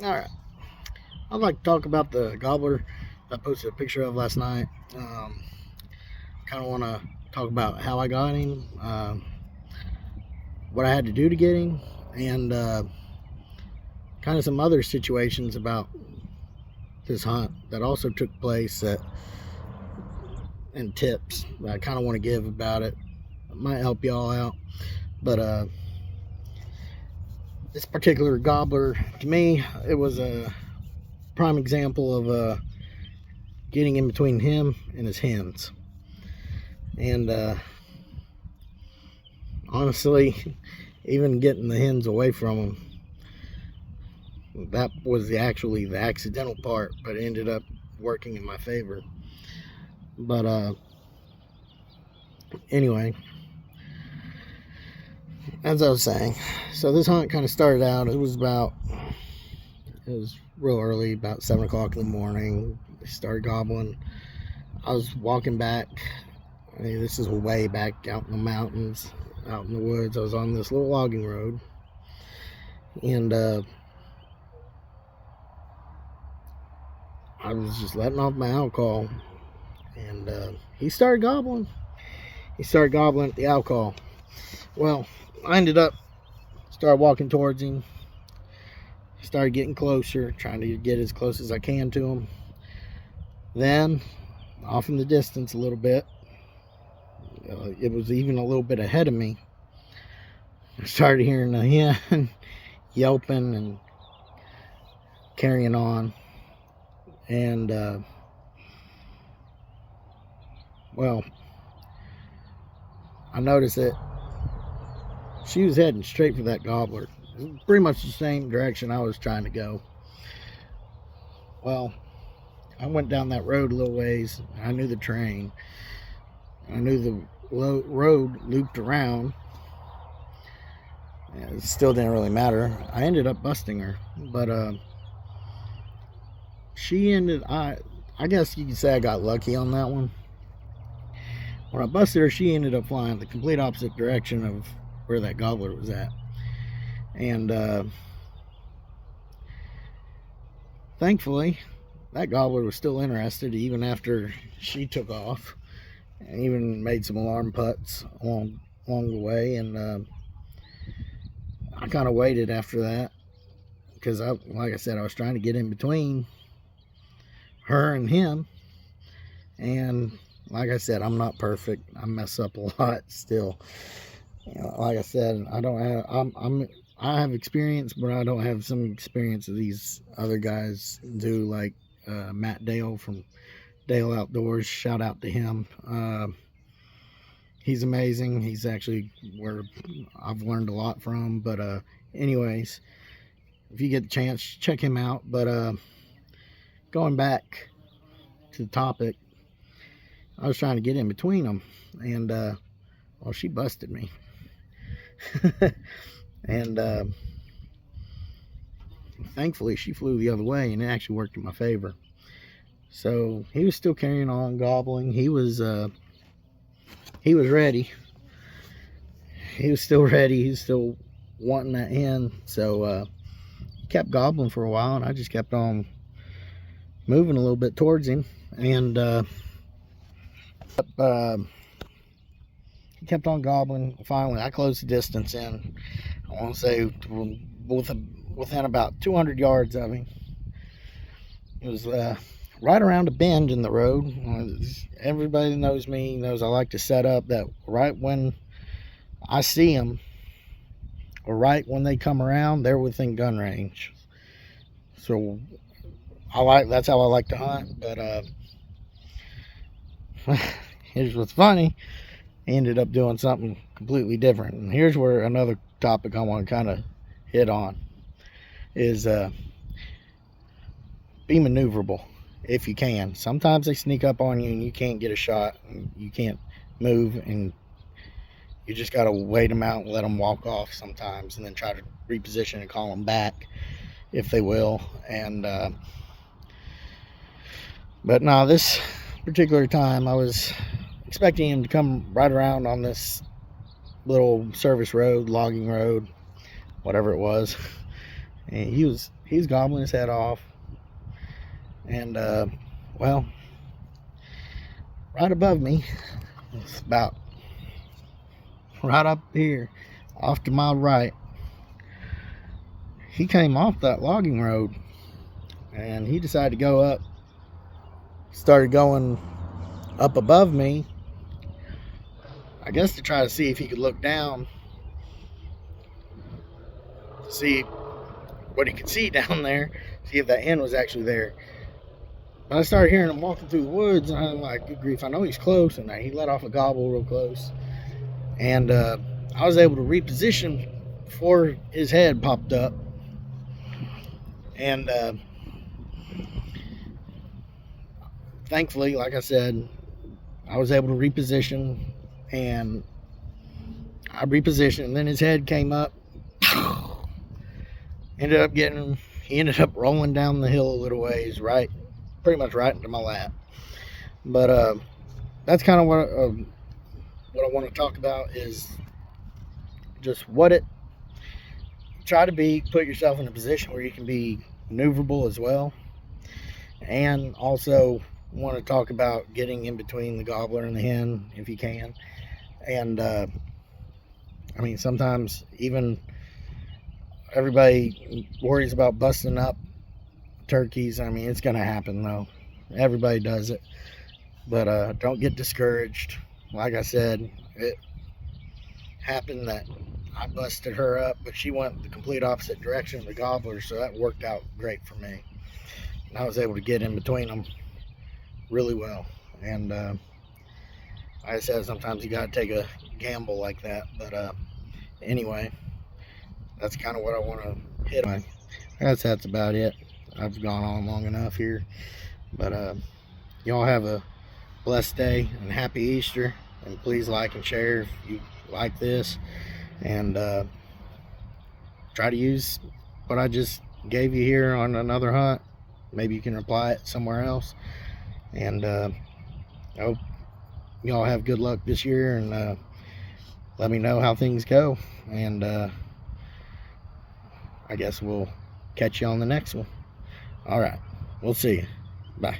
All right. I'd like to talk about the gobbler I posted a picture of last night. Kind of want to talk about how I got him, what I had to do to get him, and kind of some other situations about this hunt that also took place and tips that I kind of want to give about it. It might help y'all out. But this particular gobbler, to me, it was a prime example of getting in between him and his hens. And honestly, even getting the hens away from him, that was actually the accidental part, but it ended up working in my favor. But anyway, as I was saying, so this hunt kind of started out. It was real early, about 7 o'clock in the morning. They started gobbling. I was walking back. I mean, this is way back out in the mountains, out in the woods. I was on this little logging road, and I was just letting off my owl call, and he started gobbling. He started gobbling at the owl call. Well, I ended up started walking towards him. Started getting closer, trying to get as close as I can to him. Then, off in the distance a little bit, it was even a little bit ahead of me. I started hearing a hen yelping and carrying on. And, well, I noticed that she was heading straight for that gobbler. Pretty much the same direction I was trying to go. Well, I went down that road a little ways. I knew the terrain. I knew the road looped around. It still didn't really matter. I ended up busting her, but she ended. I guess you could say I got lucky on that one. When I busted her, she ended up flying the complete opposite direction of where that gobbler was at. And thankfully, that gobbler was still interested even after she took off, and even made some alarm putts along the way. And I kind of waited after that because, like I said, I was trying to get in between her and him. And like I said, I'm not perfect. I mess up a lot still. Like I said, I have experience, but I don't have some experience that these other guys do, like Matt Dale from Dale Outdoors. Shout out to him. He's amazing. He's actually where I've learned a lot from. But anyways, if you get the chance, check him out. But going back to the topic, I was trying to get in between them, and well, she busted me. And thankfully she flew the other way, and it actually worked in my favor. So he was still carrying on gobbling. He was ready. He was still ready. He was still wanting that hen. So he kept gobbling for a while, and I just kept on moving a little bit towards him. And he kept on gobbling. Finally, I closed the distance in. I want to say within about 200 yards of him. It was right around a bend in the road. Everybody that knows me knows I like to set up that right when I see them, or right when they come around, they're within gun range. So that's how I like to hunt. But here's what's funny. I ended up doing something completely different. And here's where another topic I want to kind of hit on is be maneuverable if you can. Sometimes they sneak up on you and you can't get a shot, and you can't move, and you just got to wait them out and let them walk off sometimes, and then try to reposition and call them back if they will. And but no, this particular time I was expecting him to come right around on this little service road, logging road, whatever it was. and he was gobbling his head off. And well, right above me, it's about right up here, off to my right, he came off that logging road, and he decided to go up. Started going up above me, I guess to try to see if he could look down, see what he could see down there, see if that hen was actually there. But I started hearing him walking through the woods, and I'm like, good grief, I know he's close. And he let off a gobble real close. And I was able to reposition before his head popped up. And thankfully, like I said, I was able to reposition, and I repositioned, and then his head came up. He ended up rolling down the hill a little ways, pretty much right into my lap. But that's kind of what I want to talk about, is just try to put yourself in a position where you can be maneuverable as well. And also want to talk about getting in between the gobbler and the hen if you can. And I mean, sometimes even everybody worries about busting up turkeys. I mean, it's going to happen though. Everybody does it. But don't get discouraged. Like I said, it happened that I busted her up, but she went the complete opposite direction of the gobbler, so that worked out great for me. And I was able to get in between them really well. And like I said, sometimes you got to take a gamble like that. But anyway, that's kind of what I want to hit on. That's about it. I've gone on long enough here. But y'all have a blessed day and happy Easter. And please like and share if you like this. And try to use what I just gave you here on another hunt. Maybe you can apply it somewhere else. And I hope y'all have good luck this year, and let me know how things go. And I guess we'll catch you on the next one. All right, we'll see you. Bye.